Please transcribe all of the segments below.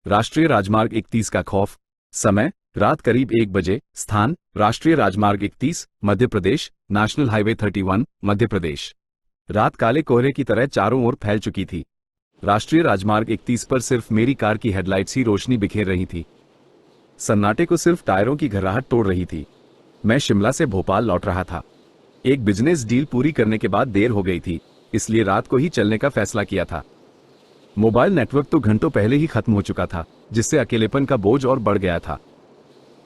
राष्ट्रीय राजमार्ग 31 का खौफ। समय रात करीब 1 बजे। स्थान राष्ट्रीय राजमार्ग 31, मध्य प्रदेश, नेशनल हाईवे 31, मध्य प्रदेश। रात काले कोहरे की तरह चारों ओर फैल चुकी थी। राष्ट्रीय राजमार्ग 31 पर सिर्फ मेरी कार की हेडलाइट्स ही रोशनी बिखेर रही थी। सन्नाटे को सिर्फ टायरों की घर्राहट तोड़ रही थी। मैं शिमला से भोपाल लौट रहा था। एक बिजनेस डील पूरी करने के बाद देर हो गई थी, इसलिए रात को ही चलने का फैसला किया था। मोबाइल नेटवर्क तो घंटों पहले ही खत्म हो चुका था, जिससे अकेलेपन का बोझ और बढ़ गया था।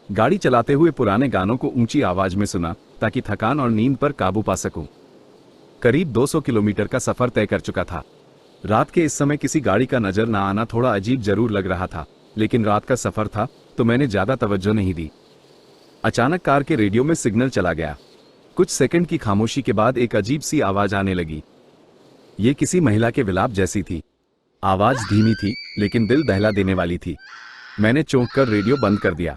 गाड़ी चलाते हुए पुराने गानों को ऊंची आवाज में सुना ताकि थकान और नींद पर काबू पा सकूं। करीब 200 किलोमीटर का सफर तय कर चुका था। रात के इस समय किसी गाड़ी का नजर न आना थोड़ा अजीब जरूर लग रहा था, लेकिन रात का सफर था तो मैंने ज्यादा तवज्जो नहीं दी। अचानक कार के रेडियो में सिग्नल चला गया। कुछ सेकंड की खामोशी के बाद एक अजीब सी आवाज आने लगी। ये किसी महिला के विलाप जैसी थी। आवाज धीमी थी, लेकिन दिल दहला देने वाली थी। मैंने चौंक कर रेडियो बंद कर दिया।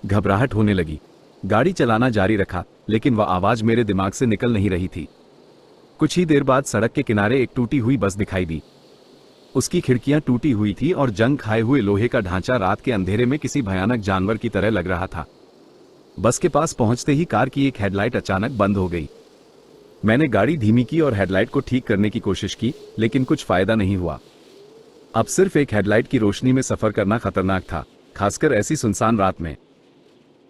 घबराहट होने लगी। गाड़ी चलाना जारी रखा, लेकिन वह आवाज मेरे दिमाग से निकल नहीं रही थी। कुछ ही देर बाद सड़क के किनारे एक टूटी हुई बस दिखाई दी। उसकी खिड़कियां टूटी हुई थी और जंग खाए हुए लोहे का ढांचा रात के अंधेरे में किसी भयानक जानवर की तरह लग रहा था। बस के पास पहुंचते ही कार की एक हेडलाइट अचानक बंद हो गई। मैंने गाड़ी धीमी की और हेडलाइट को ठीक करने की कोशिश की, लेकिन कुछ फायदा नहीं हुआ। अब सिर्फ एक हेडलाइट की रोशनी में सफर करना खतरनाक था, खासकर ऐसी सुनसान रात में।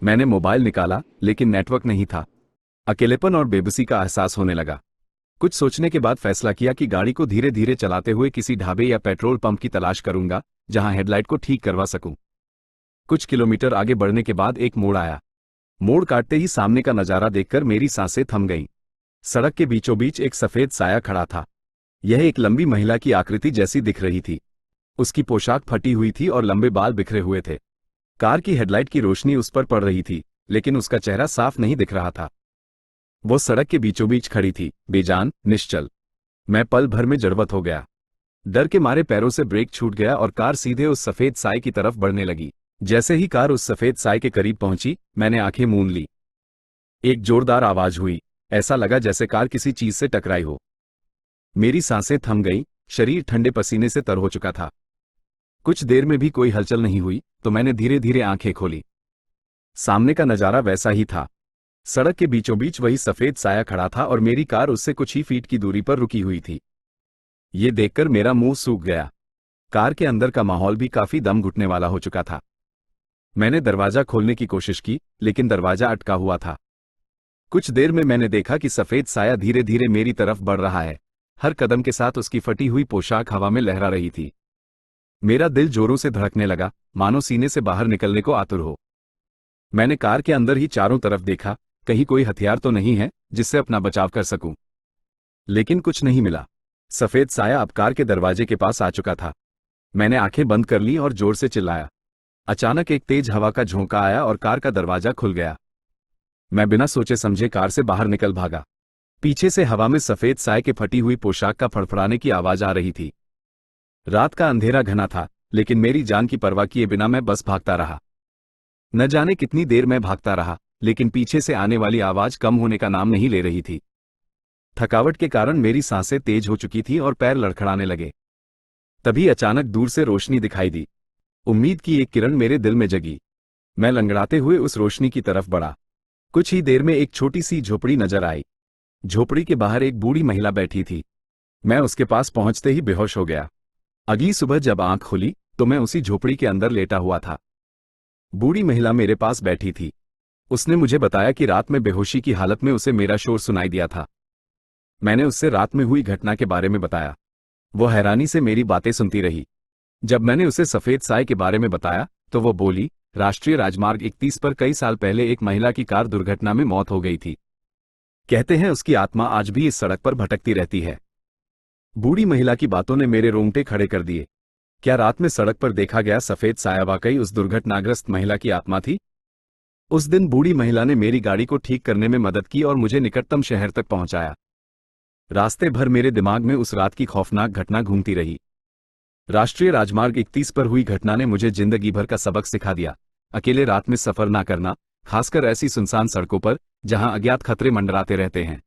मैंने मोबाइल निकाला, लेकिन नेटवर्क नहीं था। अकेलेपन और बेबसी का एहसास होने लगा। कुछ सोचने के बाद फैसला किया कि गाड़ी को धीरे धीरे चलाते हुए किसी ढाबे या पेट्रोल पंप की तलाश करूंगा, जहां हेडलाइट को ठीक करवा सकूं। कुछ किलोमीटर आगे बढ़ने के बाद एक मोड़ आया। मोड़ काटते ही सामने का नजारा देखकर मेरी सांसें थम गईं। सड़क के बीचों बीच एक सफेद साया खड़ा था। यह एक लंबी महिला की आकृति जैसी दिख रही थी। उसकी पोशाक फटी हुई थी और लंबे बाल बिखरे हुए थे। कार की हेडलाइट की रोशनी उस पर पड़ रही थी, लेकिन उसका चेहरा साफ नहीं दिख रहा था। वो सड़क के बीचों बीच खड़ी थी, बेजान, निश्चल। मैं पल भर में जड़वत हो गया। डर के मारे पैरों से ब्रेक छूट गया और कार सीधे उस सफेद साए की तरफ बढ़ने लगी। जैसे ही कार उस सफेद साए के करीब पहुंची, मैंने आंखें मूंद ली। एक जोरदार आवाज हुई। ऐसा लगा जैसे कार किसी चीज से टकराई हो। मेरी सांसें थम गईं, शरीर ठंडे पसीने से तर हो चुका था। कुछ देर में भी कोई हलचल नहीं हुई तो मैंने धीरे धीरे आंखें खोली। सामने का नजारा वैसा ही था। सड़क के बीचों बीच वही सफेद साया खड़ा था और मेरी कार उससे कुछ ही फीट की दूरी पर रुकी हुई थी। ये देखकर मेरा मुंह सूख गया। कार के अंदर का माहौल भी काफी दम घुटने वाला हो चुका था। मैंने दरवाजा खोलने की कोशिश की, लेकिन दरवाजा अटका हुआ था। कुछ देर में मैंने देखा कि सफेद साया धीरे धीरे मेरी तरफ बढ़ रहा है। हर कदम के साथ उसकी फटी हुई पोशाक हवा में लहरा रही थी। मेरा दिल जोरों से धड़कने लगा, मानो सीने से बाहर निकलने को आतुर हो। मैंने कार के अंदर ही चारों तरफ देखा, कहीं कोई हथियार तो नहीं है जिससे अपना बचाव कर सकूं। लेकिन कुछ नहीं मिला। सफेद साया अब कार के दरवाजे के पास आ चुका था। मैंने आंखें बंद कर ली और जोर से चिल्लाया। अचानक एक तेज हवा का झोंका आया और कार का दरवाजा खुल गया। मैं बिना सोचे समझे कार से बाहर निकल भागा। पीछे से हवा में सफेद साए के फटी हुई पोशाक का फड़फड़ाने की आवाज आ रही थी। रात का अंधेरा घना था, लेकिन मेरी जान की परवाह किए बिना मैं बस भागता रहा। न जाने कितनी देर मैं भागता रहा, लेकिन पीछे से आने वाली आवाज कम होने का नाम नहीं ले रही थी। थकावट के कारण मेरी सांसें तेज हो चुकी थी और पैर लड़खड़ाने लगे। तभी अचानक दूर से रोशनी दिखाई दी। उम्मीद की एक किरण मेरे दिल में जगी। मैं लंगड़ाते हुए उस रोशनी की तरफ बढ़ा। कुछ ही देर में एक छोटी सी झोपड़ी नजर आई। झोपड़ी के बाहर एक बूढ़ी महिला बैठी थी। मैं उसके पास पहुंचते ही बेहोश हो गया। अगली सुबह जब आंख खुली तो मैं उसी झोपड़ी के अंदर लेटा हुआ था। बूढ़ी महिला मेरे पास बैठी थी। उसने मुझे बताया कि रात में बेहोशी की हालत में उसे मेरा शोर सुनाई दिया था। मैंने उससे रात में हुई घटना के बारे में बताया। वो हैरानी से मेरी बातें सुनती रही। जब मैंने उसे सफेद साए के बारे में बताया तो वो बोली, राष्ट्रीय राजमार्ग 31 पर कई साल पहले एक महिला की कार दुर्घटना में मौत हो गई थी। कहते हैं उसकी आत्मा आज भी इस सड़क पर भटकती रहती है। बूढ़ी महिला की बातों ने मेरे रोंगटे खड़े कर दिए। क्या रात में सड़क पर देखा गया सफेद साया वाकई उस दुर्घटनाग्रस्त महिला की आत्मा थी? उस दिन बूढ़ी महिला ने मेरी गाड़ी को ठीक करने में मदद की और मुझे निकटतम शहर तक पहुंचाया। रास्ते भर मेरे दिमाग में उस रात की खौफनाक घटना घूमती रही। राष्ट्रीय राजमार्ग 31 पर हुई घटना ने मुझे जिंदगी भर का सबक सिखा दिया। अकेले रात में सफर ना करना, खासकर ऐसी सुनसान सड़कों पर जहां अज्ञात खतरे मंडराते रहते हैं।